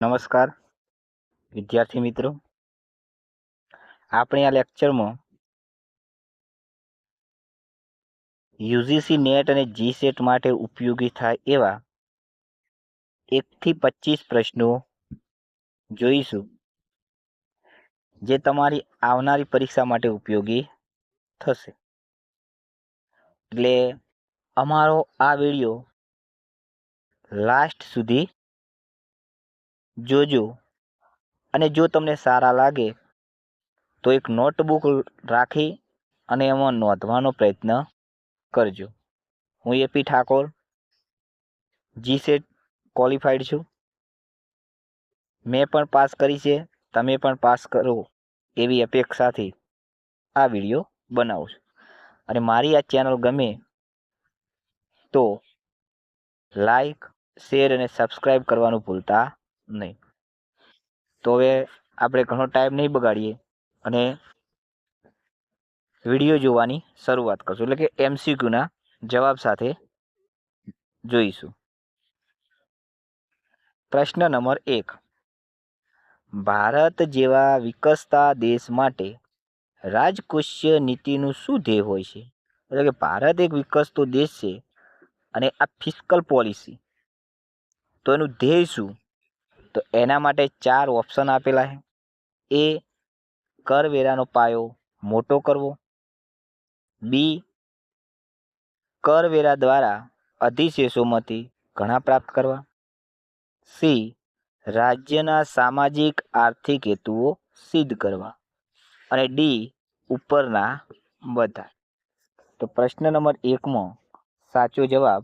નમસ્કાર વિદ્યાર્થી મિત્રો, આપણે આ લેક્ચરમાં યુજીસી નેટ અને જીસેટ માટે ઉપયોગી થાય એવા 1 થી 25 પ્રશ્નો જોઈશું, જે તમારી આવનારી પરીક્ષા માટે ઉપયોગી થશે. એટલે અમારો આ વિડીયો લાસ્ટ સુધી જોજો, અને જો તમને સારા લાગે તો એક નોટબુક રાખી અને એમાં નોંધવાનો પ્રયત્ન કરજો. હું એપી ઠાકોર, જીસેટ ક્વોલિફાઈડ છું. મેં પણ પાસ કરી છે, તમે પણ પાસ કરો એવી અપેક્ષાથી આ વિડીયો બનાવું છું. અને મારી આ ચેનલ ગમે તો લાઈક, શેર અને સબસ્ક્રાઈબ કરવાનું ભૂલતા નહીં. તો હવે આપણે ઘણો ટાઈમ નહીં બગાડીએ અને વિડીયો જોવાની શરૂઆત કરશું, એટલે કે એમસીક્યુના જવાબ સાથે જોઈશું. પ્રશ્ન નંબર 1. ભારત જેવા વિકસતા દેશ માટે રાજકોષીય નીતિનું શું ધ્યેય હોય છે? એટલે કે ભારત એક વિકસતો દેશ છે અને આ ફિસ્કલ પોલિસી, તો એનું ધ્યેય શું? તો એના માટે 4 ઓપ્શન આપેલા છે. એ, કરવેરાનો પાયો મોટો કરવો. બી, કરવેરા દ્વારા અધિશેષોમાંથી ઘણા પ્રાપ્ત કરવા. સી, રાજ્યના સામાજિક આર્થિક હેતુઓ સિદ્ધ કરવા. અને ડી, ઉપરના બધા. તો પ્રશ્ન નંબર 1માં સાચો જવાબ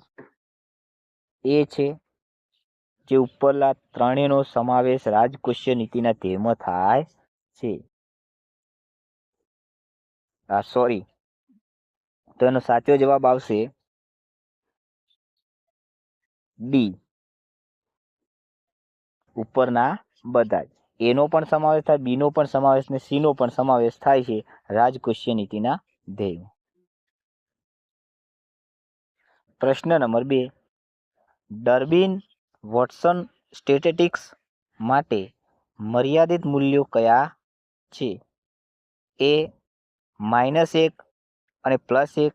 એ છે, જે ઉપરના ત્રણેયનો સમાવેશ રાજકોષીય નીતિના ધ્યેયમાં થાય છે. તો એનો સાચો જવાબ આવશે ડી, ઉપરના બધા જ. એનો પણ સમાવેશ થાય, બીનો પણ સમાવેશ ને સીનો પણ સમાવેશ થાય છે રાજકોષીય નીતિના ધ્યેય. પ્રશ્ન નંબર 2. ડર્બિન વોટસન સ્ટેટિસ્ટિક્સ માટે મર્યાદિત મૂલ્યો કયા છે? એ, -1 અને +1.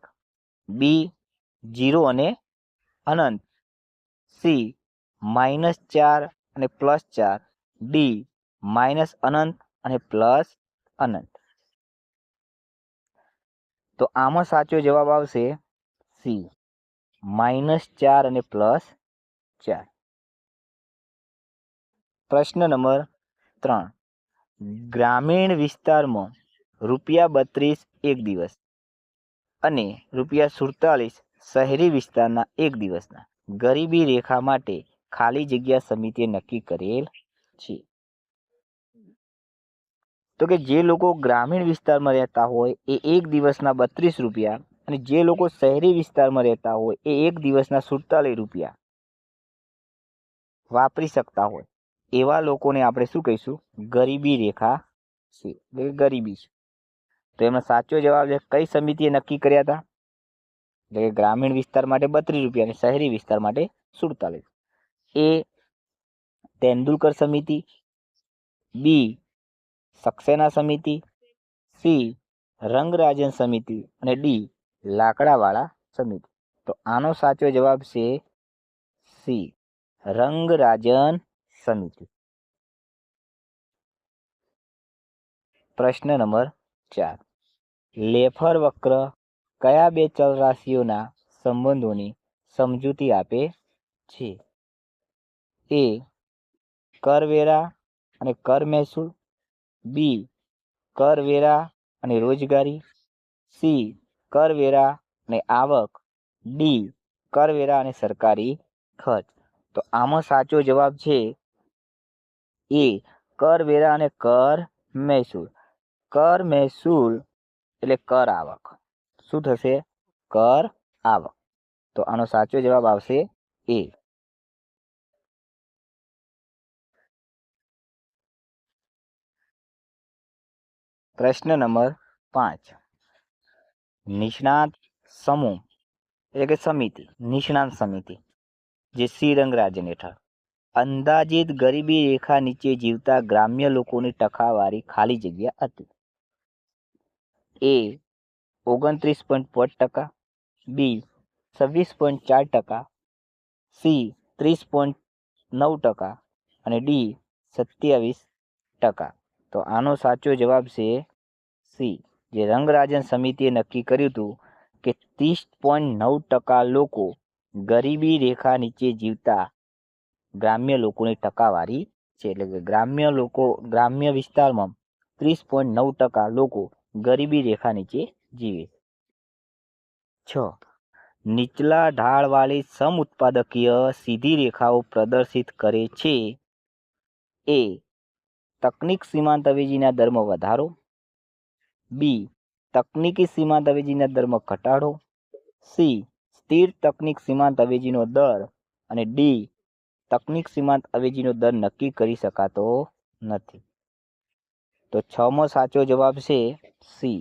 બી, 0 અને અનંત. સી, -4 અને +4. ડી, -અનંત અને +અનંત. તો આમાં સાચો જવાબ આવશે સી, -4 અને +4. પ્રશ્ન નંબર 3. ગ્રામીણ વિસ્તારમાં ₹32 એક દિવસ અને ₹47 શહેરી વિસ્તારના એક દિવસના ગરીબી રેખા માટે ખાલી જગ્યા સમિતિએ નક્કી કરેલ છે. તો કે જે લોકો ગ્રામીણ વિસ્તારમાં રહેતા હોય એ એક દિવસના ₹32 અને જે લોકો શહેરી વિસ્તારમાં રહેતા હોય એ એક દિવસના ₹47 વાપરી શકતા હોય એવા લોકોને આપણે શું કહીશું? ગરીબી રેખા છે, એટલે ગરીબી છે. તો એમાં સાચો જવાબ છે, કઈ સમિતિએ નક્કી કર્યા હતા? એટલે કે ગ્રામીણ વિસ્તાર માટે ₹32 અને શહેરી વિસ્તાર માટે 47. એ, તેંડુલકર સમિતિ. બી, સક્સેના સમિતિ. સી, રંગરાજન સમિતિ. અને ડી, લાકડાવાળા સમિતિ. તો આનો સાચો જવાબ છે સી, રંગરાજન સમિતિ. પ્રશ્ન નંબર 4. લેફર વક્ર કયા બે ચલરાશિઓના સંબંધોની સમજૂતી આપે છે? એ, કરવેરા અને કર મહેસૂલ. બી, કરવેરા અને રોજગારી. સી, કરવેરા અને આવક. ડી, કરવેરા અને સરકારી ખર્ચ. તો આમાં સાચો જવાબ છે એ, કરવેરા અને કર મહેસૂલ. કર મહેસૂલ એટલે કર આવક. શું થશે? કર આવક. તો આનો સાચો જવાબ આવશે એ. પ્રશ્ન નંબર 5. નિષ્ણાત સમૂહ એટલે કે સમિતિ, નિષ્ણાત સમિતિ, જે સી રંગરાજન હેઠળ અંદાજિત ગરીબી રેખા નીચે જીવતા ગ્રામ્ય લોકોની ટકાવારી ખાલી જગ્યા હતી. એ 29.5%, બી 26.4%, સી 30.9% અને ડી 27%. તો આનો સાચો જવાબ છે સી. જે રંગરાજન સમિતિએ નક્કી કર્યું હતું કે 30.9% લોકો ગરીબી રેખા નીચે જીવતા ગ્રામ્ય લોકોની ટકાવારી છે. એટલે કે ગ્રામ્ય વિસ્તારમાં 30.9% લોકો ગરીબી રેખા નીચે જીવે. 6. નીચલા ઢાળવાળી સમઉત્પાદકીય સીધી રેખાઓ પ્રદર્શિત કરે છે. એ તકનીક સીમાંત અવેજીના દરમાં વધારો, બી તકનીકી સીમાંત અવેજીના દરમાં ઘટાડો, સી સ્થિર તકનીક સીમાંત અવેજીનો દર અને ડી તકનીક સીમાંત અવેજીનો દર નક્કી કરી શકાતો નથી. તો 6મો સાચો જવાબ છે સી,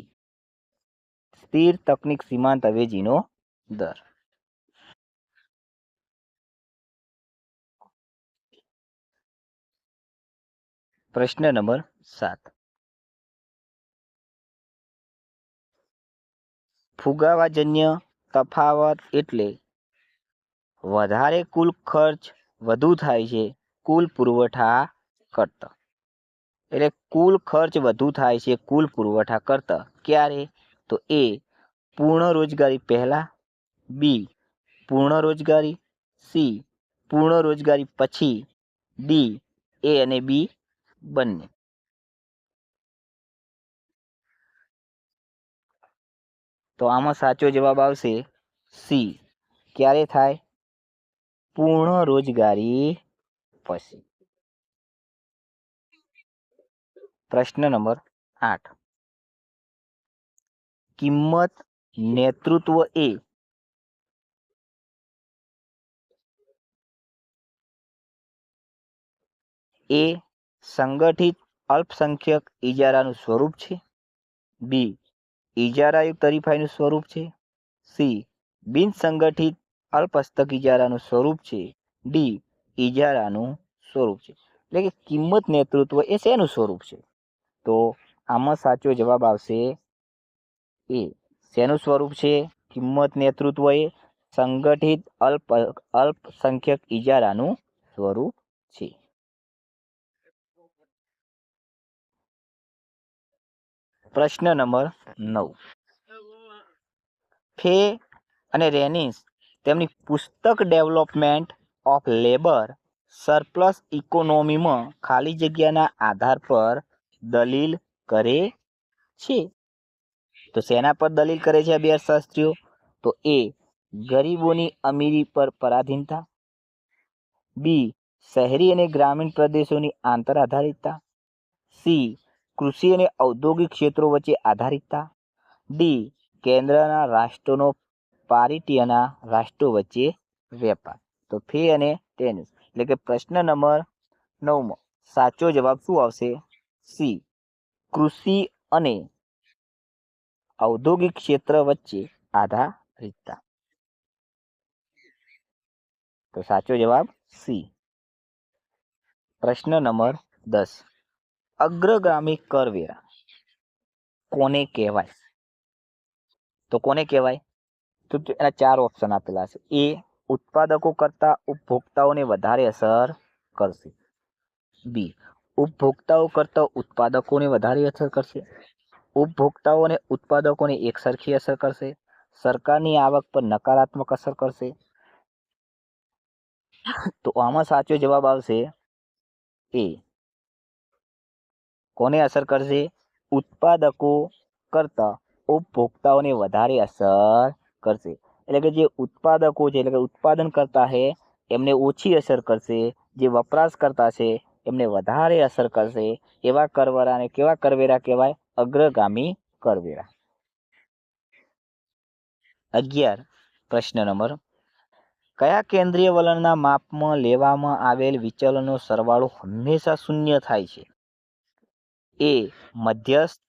સ્થિર તકનીક સીમાંત અવેજીનો દર. પ્રશ્ન નંબર 7. ફુગાવાજન્ય તફાવત એટલે વધારે કુલ ખર્ચ વધુ થાય છે કુલ પુરવઠા કરતા. એટલે કુલ ખર્ચ વધુ થાય છે કુલ પુરવઠા કરતા. ક્યારે? તો એ પૂર્ણ રોજગારી પહેલા, બી પૂર્ણ રોજગારી, સી પૂર્ણ રોજગારી પછી, ડી એ અને બી બંને. તો આમાં સાચો જવાબ આવશે સી. ક્યારે થાય? પૂર્ણ રોજગારી પછી. પ્રશ્ન નંબર 8. કિંમત નેતૃત્વ એ સંગઠિત અલ્પસંખ્યક ઇજારાનું સ્વરૂપ છે, બી ઇજારાયુક્ત હરીફાઈનું સ્વરૂપ છે, સી બિનસંગઠિત અલ્પહસ્તક ઇજારાનું સ્વરૂપ છે, ડી ઇજારાનું સ્વરૂપ છે. એટલે કે કિંમત નેતૃત્વ એ શેનું સ્વરૂપ છે? તો આમાં સાચો જવાબ આવશે એ. શેનું સ્વરૂપ છે? કિંમત નેતૃત્વ એ સંગઠિત અલ્પસંખ્યક ઇજારાનું સ્વરૂપ છે. પ્રશ્ન નંબર 9. ફે અને રેનિસ તેમની પુસ્તક ડેવલપમેન્ટ ઓફ લેબર સરપ્લસ ઇકોનોમીમાં ખાલી જગ્યાના આધાર પર દલીલ કરે છે. તો શેના પર દલીલ કરે છે આ બે અર્થશાસ્ત્રીઓ? તો એ ગરીબોની અમીરી પર પરાધીનતા, બી શહેરી અને ગ્રામીણ પ્રદેશોની આંતર આધારિતતા, સી કૃષિ અને ઔદ્યોગિક ક્ષેત્રો વચ્ચે આધારિતતા, ડી કેન્દ્રના રાષ્ટ્રોનો પારિટીયના રાષ્ટ્રો વચ્ચે વેપાર. તો ફે અને ટેનિસ એટલે કે પ્રશ્ન નંબર 9 સાચો જવાબ શું આવશે? સી કૃષિ અને ઔદ્યોગિક ક્ષેત્ર વચ્ચે આધારિતતા. તો સાચો જવાબ સી. પ્રશ્ન નંબર 10. અગ્રગામી કરવેરા કોને કહેવાય? તો કોને કહેવાય? તો એના 4 ઓપ્શન આપેલા છે. એ ઉત્પાદકો કરતા ઉપભોક્તાઓને વધારે અસર કરશે, બી ઉપભોક્તાઓ કરતા ઉત્પાદકોને વધારે અસર કરશે, ઉપભોક્તાઓ અને ઉત્પાદકોને એકસરખી અસર કરશે, સરકારની આવક પર નકારાત્મક અસર કરશે. તો આમાં સાચો જવાબ આવશે એ. કોને અસર કરશે? ઉત્પાદકો કરતા ઉપભોક્તાઓને વધારે અસર કરશે. એટલે કે જે ઉત્પાદકો છે એટલે કે ઉત્પાદન કરતા છે એમને ઓછી અસર કરશે, જે વપરાશ કરતા છે એમને વધારે અસર કરશે. એવા કરવેરાને કેવા કરવેરા કહેવાય? અગ્રગામી કરવેરા. 11. પ્રશ્ન નંબર. કયા કેન્દ્રીય વલણના માપમાં લેવામાં આવેલ વિચલનનો સરવાળો હંમેશા શૂન્ય થાય છે? એ મધ્યસ્થ,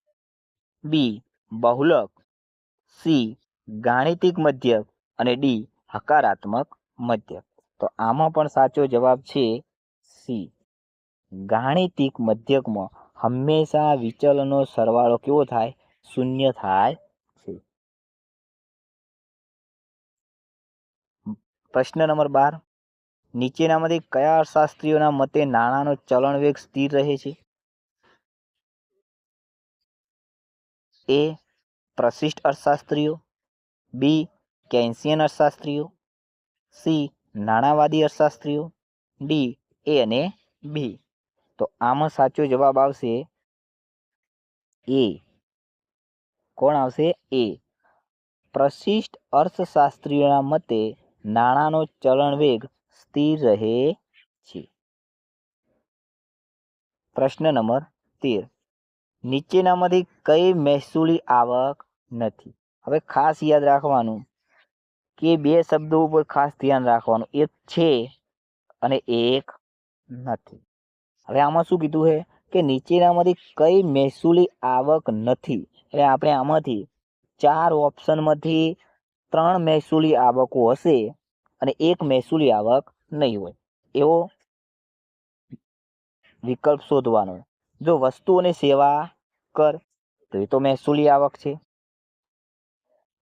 બી બહુલક, સી ગાણિતિક મધ્યક અને ડી હકારાત્મક મધ્યક. તો આમાં પણ સાચો જવાબ છે સી ગાણિતિક મધ્યકમાં હંમેશા વિચલનનો સરવાળો કેવો થાય? શૂન્ય થાય છે. પ્રશ્ન નંબર 12, નીચેનામાંથી કયા અર્થશાસ્ત્રીઓના મતે નાણાંનો ચલણ વેગ સ્થિર રહે છે? એ પ્રશિષ્ટ અર્થશાસ્ત્રીઓ, બી કેન્સિયન અર્થશાસ્ત્રીઓ, સી નાણાવાદી અર્થશાસ્ત્રીઓ, ડી એ અને બી. તો આમાં સાચો જવાબ આવશે એ. કોણ આવશે? એ. પ્રશિષ્ટ અર્થશાસ્ત્રીઓના મતે નાણાંનો ચલણ વેગ સ્થિર રહે છે. પ્રશ્ન નંબર 13, નીચેનામાંથી કઈ મહેસૂલી આવક નથી? હવે ખાસ યાદ રાખવાનું કે બે શબ્દો ઉપર ખાસ ધ્યાન રાખવાનું, એક છે અને એક નથી. હવે આમાં શું કીધું છે કે નીચેનામાંથી કઈ મહેસૂલી આવક નથી? એટલે આપણે આમાંથી 4 ઓપ્શનમાંથી 3 મહેસૂલી આવકો હશે અને એક મહેસૂલી આવક નહીં હોય, એવો વિકલ્પ શોધવાનો. જો વસ્તુ અને સેવા કર તો એ તો મહેસૂલી આવક છે.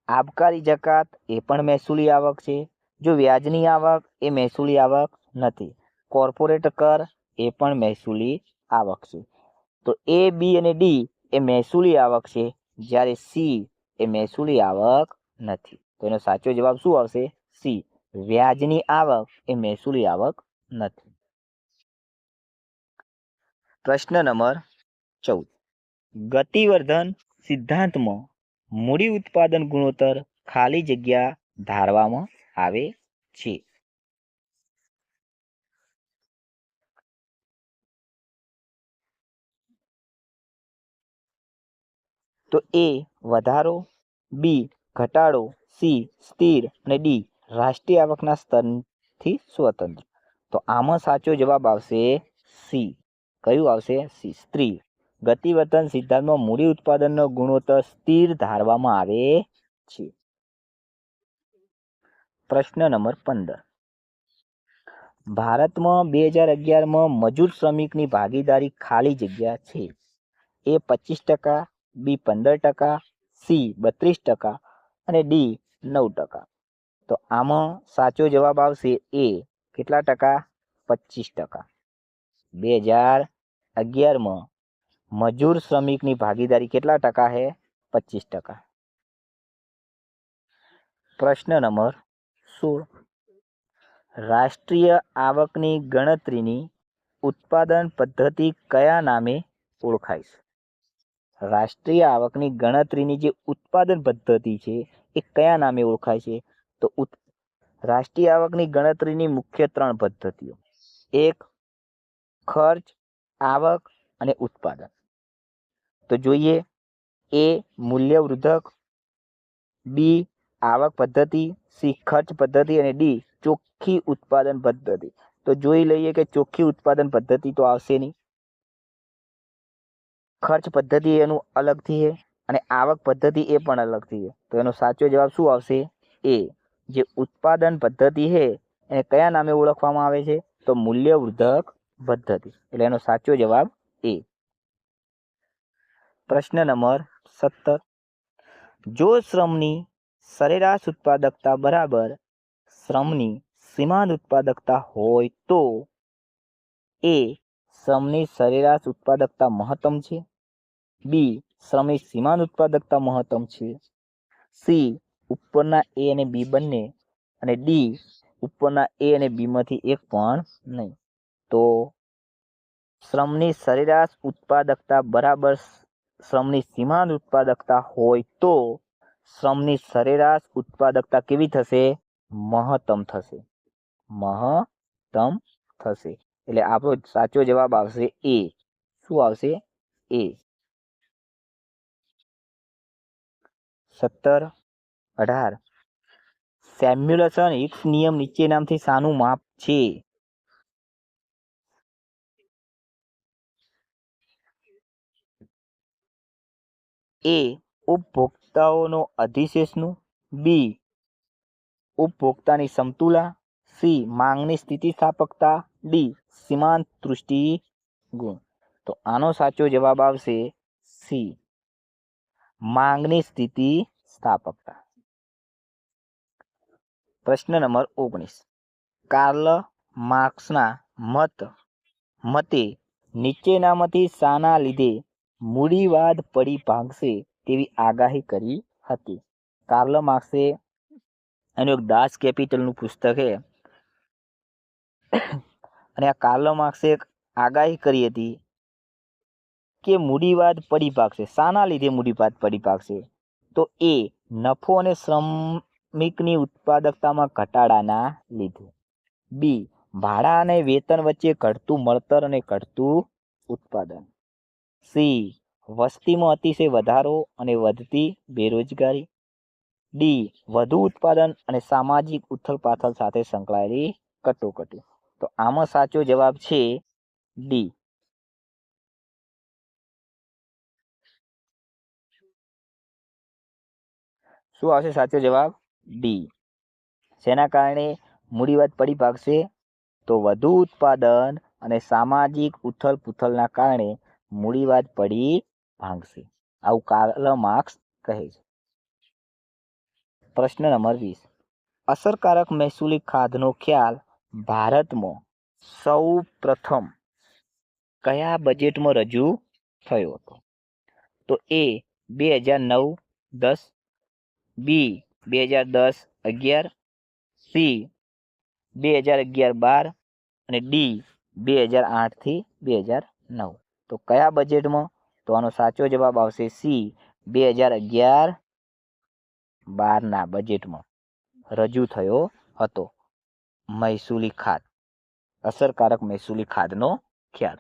આબકારી જકાત એ પણ મહેસૂલી આવક છે. જો વ્યાજની આવક એ મહેસૂલી આવક નથી. કોર્પોરેટ કર એ પણ મહેસૂલી આવક છે. તો એ, બી અને ડી એ મહેસૂલી આવક છે, જ્યારે સી એ મહેસૂલી આવક નથી. તો એનો સાચો જવાબ શું આવશે? સી વ્યાજની આવક એ મહેસૂલી આવક નથી. પ્રશ્ન નંબર 14, ગતિવર્ધન સિદ્ધાંતમાં મૂડી ઉત્પાદન ગુણોત્તર ખાલી જગ્યા ધારવામાં આવે છે. તો એ વધારો, બી ઘટાડો, સી સ્થિર અને ડી રાષ્ટ્રીય આવકના સ્તરથી સ્વતંત્ર. તો આમાં સાચો જવાબ આવશે સી. કયું આવશે? સી સ્થિર. ગતિવર્ધન સિદ્ધાંતમાં મૂડી ઉત્પાદનનો ગુણોત્તર સ્થિર ધારવામાં આવે છે. પ્રશ્ન નંબર 15, ભારતમાં 2011માં મજૂર શ્રમિકની ભાગીદારી ખાલી જગ્યા છે. એ 25%, બી 15%, સી 32% અને ડી 9%. તો આમાં સાચો જવાબ આવશે એ. કેટલા ટકા? 25%. 2011માં મજૂર શ્રમિકની ભાગીદારી કેટલા ટકા છે? 25%. પ્રશ્ન નંબર 16, રાષ્ટ્રીય આવકની ગણતરીની ઉત્પાદન પદ્ધતિ કયા નામે ઓળખાય છે? રાષ્ટ્રીય આવકની ગણતરીની જે ઉત્પાદન પદ્ધતિ છે એ કયા નામે ઓળખાય છે? તો રાષ્ટ્રીય આવકની ગણતરીની મુખ્ય 3 પદ્ધતિઓ. એક ખર્ચ, આવક અને ઉત્પાદન. તો જોઈએ, એ મૂલ્યવર્ધક, બી આવક પદ્ધતિ, સી ખર્ચ પદ્ધતિ અને ડી ચોખ્ખી ઉત્પાદન પદ્ધતિ. તો જોઈ લઈએ કે ચોખ્ખી ઉત્પાદન પદ્ધતિ તો આવશે નહીં. ખર્ચ પદ્ધતિ એનું અલગથી છે અને આવક પદ્ધતિ એ પણ અલગથી છે. તો એનો સાચો જવાબ શું આવશે? એ. જે ઉત્પાદન પદ્ધતિ છે એને કયા નામે ઓળખવામાં આવે છે? તો મૂલ્યવર્ધક પદ્ધતિ. એટલે એનો સાચો જવાબ એ. પ્રશ્ન નંબર 17, જો શ્રમની સરેરાશ ઉત્પાદકતા બરાબર શ્રમની સીમાંત ઉત્પાદકતા હોય તો એ શ્રમની સરેરાશ ઉત્પાદકતા મહત્તમ છે, બી શ્રમની સીમાંત ઉત્પાદકતા મહત્તમ છે, સી ઉપરના એ અને બી બંને અને ડી ઉપરના એ અને બીમાંથી એક પણ નહીં. તો શ્રમની સરેરાશ ઉત્પાદકતા બરાબર શ્રમની સીમાંત ઉત્પાદકતા હોય તો શ્રમની સરેરાશ ઉત્પાદકતા કેવી થશે? મહત્તમ થશે. મહત્તમ થશે. એટલે આપણો સાચો જવાબ આવશે એ. શું આવશે? એ. 17, 18, સેમ્યુલેશન હિક્સ નિયમ નીચેનામાંથી શાનું માપ છે? એ ઉપભોક્તાઓનો અધિશેષનું, બી ઉપભોક્તાની સમતુલા, સી માંગની સ્થિતિસ્થાપકતા ડી સીમાંત દૃષ્ટિ ગુણ. તો આનો સાચો જવાબ આવશે સી માંગની સ્થિતિ સ્થાપકતા. પ્રશ્ન નંબર 19. કાર્લ માર્ક્સના મતે નીચેનામાંથી શાના લીધે મૂડીવાદ પડી ભાંગશે તેવી આગાહી કરી હતી? કાર્લ માર્ક્સે એનું એક દાસ કેપિટલનું પુસ્તક છે અને આ કાર્લ માર્ક્સે એક આગાહી કરી હતી કે મૂડીવાદ પડી ભાગશે. શાના લીધે મૂડીવાદ પડી ભાગશે? તો એ નફો અને શ્રમિકની ઉત્પાદકતામાં ઘટાડાના લીધે. બી ભાડા અને વેતન વચ્ચે ઘટતું મળતર અને ઘટતું ઉત્પાદન. સી વસ્તીમાં અતિશય વધારો અને વધતી બેરોજગારી. ડી વધુ ઉત્પાદન અને સામાજિક ઉથલપાથલ સાથે સંકળાયેલી કટોકટી. તો આમાં સાચો જવાબ છે ડી. શું આવશે સાચો જવાબ? ડી. શેના કારણે મૂડીવાદ પડી ભાગશે? તો વધુ ઉત્પાદન અને સામાજિક ઉથલપુથલના કારણે મૂડીવાદ પડી ભાંગશે. આવું કાર્લ માર્ક્સ કહે છે. પ્રશ્ન નંબર 20. અસરકારક મહેસૂલી ખાધનો ખ્યાલ ભારતમાં સૌ પ્રથમ કયા બજેટમાં રજૂ થયો હતો? તો એ 2009-10, બી 2010-11, સી 2011-12 અને ડી 2008-2009. તો કયા બજેટમાં? તો આનો સાચો જવાબ આવશે સી 2011-12ના બજેટમાં રજૂ થયો હતો મહેસૂલી ખાધ, અસરકારક મહેસૂલી ખાધનો ખ્યાલ.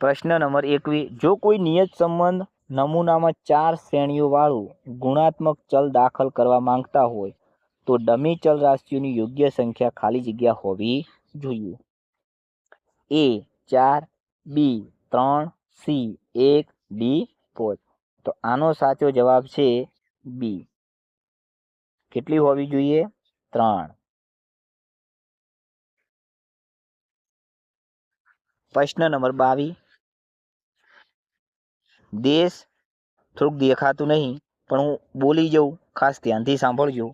પ્રશ્ન નંબર 21. જો કોઈ નિયત સંબંધ નમૂનામાં 4 શ્રેણીઓ વાળું ગુણાત્મક ચલ દાખલ કરવા માંગતા હોય તો ડમી ચલ રાશિઓની યોગ્ય સંખ્યા ખાલી જગ્યા હોવી જોઈએ. એ 4, બી 3, સી 1, ડી 5. તો આનો સાચો જવાબ છે બી. કેટલી હોવી જોઈએ? 3. પ્રશ્ન નંબર 22. દેશ થોડુંક દેખાતું નહીં પણ હું બોલી જાઉં, ખાસ ધ્યાનથી સાંભળજો.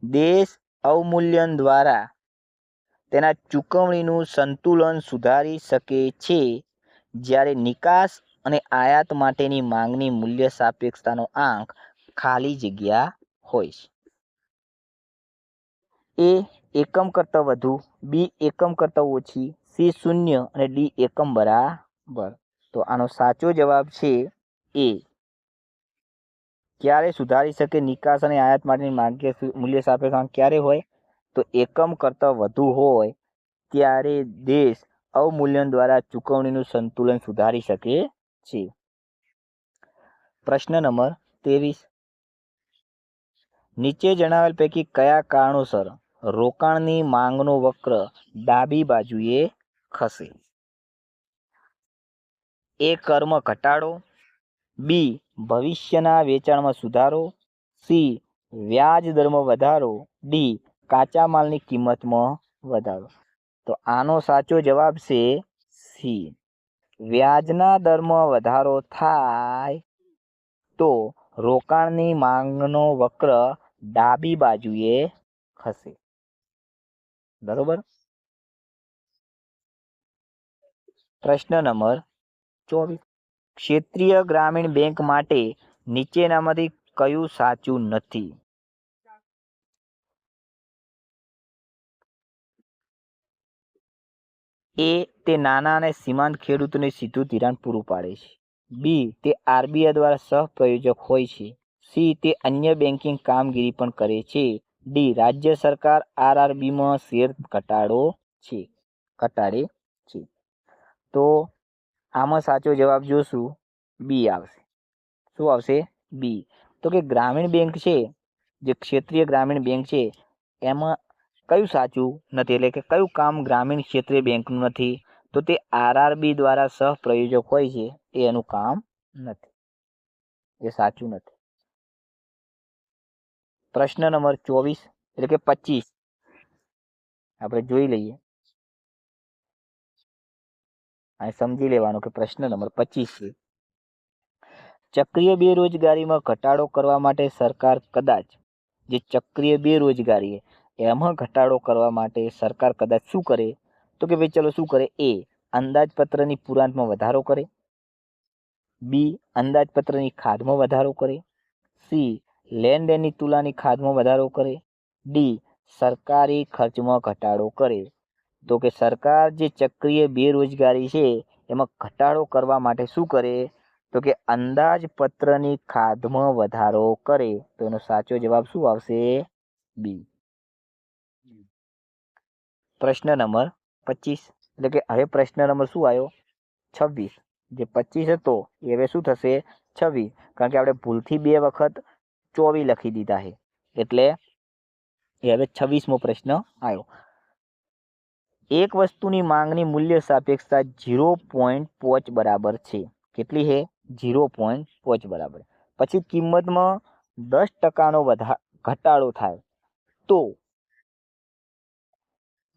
દેશ અવમૂલ્યન દ્વારા તેના ચૂકવણીનું સંતુલન સુધારી શકે છે જ્યારે નિકાસ અને આયાત માટેની માંગની મૂલ્ય સાપેક્ષતાનો આંક ખાલી જગ્યા હોય છે. એ એકમ કરતાં વધુ, બી એકમ કરતાં ઓછી, સી 0 અને ડી એકમ બરાબર. તો આનો સાચો જવાબ છે એ. ક્યારે સુધારી શકે નિકાસ અને આયાત માટેની માંગીય મૂલ્ય સાપેક્ષ આંક ક્યારે હોય? તો એકમ કરતાં વધુ હોય ત્યારે દેશ અવમૂલ્યન દ્વારા ચૂકવણીનું સંતુલન સુધારી શકે છે. પ્રશ્ન નંબર 23. નીચે જણાવેલ પૈકી કયા કારણોસર રોકાણની માંગનો વક્ર ડાબી બાજુએ ખસે? એ કર્મ ઘટાડો, બી ભવિષ્યના વેચાણમાં સુધારો, સી વ્યાજ દરમાં વધારો, ડી કાચા માલની કિંમતમાં વધારો. તો આનો સાચો જવાબ છે સી. વ્યાજના દરમાં વધારો થાય તો રોકાણની માંગનો વક્ર ડાબી બાજુએ ખસે. બરોબર. પ્રશ્ન નંબર 24. ક્ષેત્રીય ગ્રામીણ બેંક માટે નીચેનામાંથી કયું સાચું નથી? એ તે નાના અને સીમાંત ખેડૂતોને સીધું ધિરાણ પૂરું પાડે છે. બી તે આરબીઆઈ દ્વારા સહપ્રયોજક હોય છે. સી તે અન્ય બેન્કિંગ કામગીરી પણ કરે છે. ડી રાજ્ય સરકાર આરઆરબીમાં શેર ઘટાડે છે. તો આમાં સાચો જવાબ જોશું બી આવશે. શું આવશે? બી. તો કે ગ્રામીણ બેંક છે, જે ક્ષેત્રીય ગ્રામીણ બેંક છે, એમાં કયું સાચું નથી? એટલે કે કયું કામ ગ્રામીણ ક્ષેત્રીય બેંકનું નથી? તો તે આરઆરબી દ્વારા સહપ્રયોજક હોય છે એનું કામ નથી, એ સાચું નથી. પ્રશ્ન નંબર 24 એટલે કે 25. આપણે જોઈ લઈએ અને સમજી લેવાનું કે પ્રશ્ન નંબર 25 છે ચક્રીય બેરોજગારીમાં ઘટાડો કરવા માટે સરકાર કદાચ જે ચક્રીય બેરોજગારી એમાં ઘટાડો કરવા માટે સરકાર કદાચ શું કરે તો કે ભાઈ ચલો શું કરે એ અંદાજપત્રની પુરાણમાં વધારો કરે, બી અંદાજપત્રની ખાધમાં વધારો કરે, સી લેણ દેણની તુલાની ખાધમાં વધારો કરે, ડી સરકારી ખર્ચમાં ઘટાડો કરે. તો કે સરકાર જે ચક્રીય બેરોજગારી છે એમાં ઘટાડો કરવા માટે શું કરે તો કે અંદાજપત્રની ખાધમાં વધારો કરે. તો એનો સાચો જવાબ શું આવશે? બી. પ્રશ્ન નંબર 25 એટલે કે હવે પ્રશ્ન નંબર શું આવ્યો? 26. જે 25 હતો એ હવે શું થશે? 26, કારણ કે આપણે ભૂલથી 2 વખત 24 લખી દીધા છે એટલે એ હવે 26મો પ્રશ્ન આવ્યો. એક વસ્તુની માંગની મૂલ્ય સાપેક્ષતા 0.5 બરાબર છે. કેટલી છે? 0.5 બરાબર. પછી કિંમતમાં 10%નો ઘટાડો થાય તો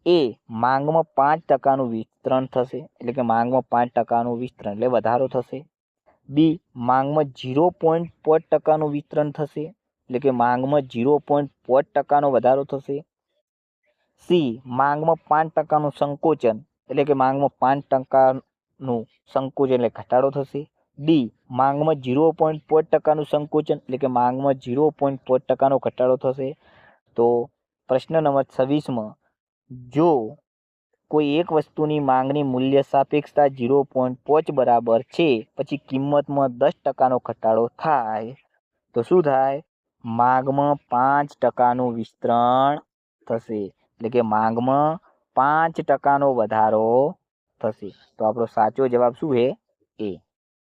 એ માંગમાં 5%નું વિસ્તરણ થશે, એટલે કે માંગમાં 5%નું વિસ્તરણ એટલે વધારો થશે. બી માંગમાં 0.5%નું વિસ્તરણ થશે, એટલે કે માંગમાં 0.5%નો વધારો થશે. સી માંગમાં 5%નું સંકોચન, એટલે કે માંગમાં 5%નું સંકોચન એટલે ઘટાડો થશે. ડી માંગમાં 0.5%નું સંકોચન એટલે કે માંગમાં 0.5%નો ઘટાડો થશે. તો પ્રશ્ન નંબર 26માં જો કોઈ એક વસ્તુની માંગની મૂલ્ય સાપેક્ષતા 0.5 બરાબર છે પછી કિંમતમાં 10%નો ઘટાડો થાય તો શું થાય? માંગમાં 5%નું વિસ્તરણ થશે, એટલે કે માંગમાં 5%નો વધારો થશે. તો આપણો સાચો જવાબ શું છે? એ.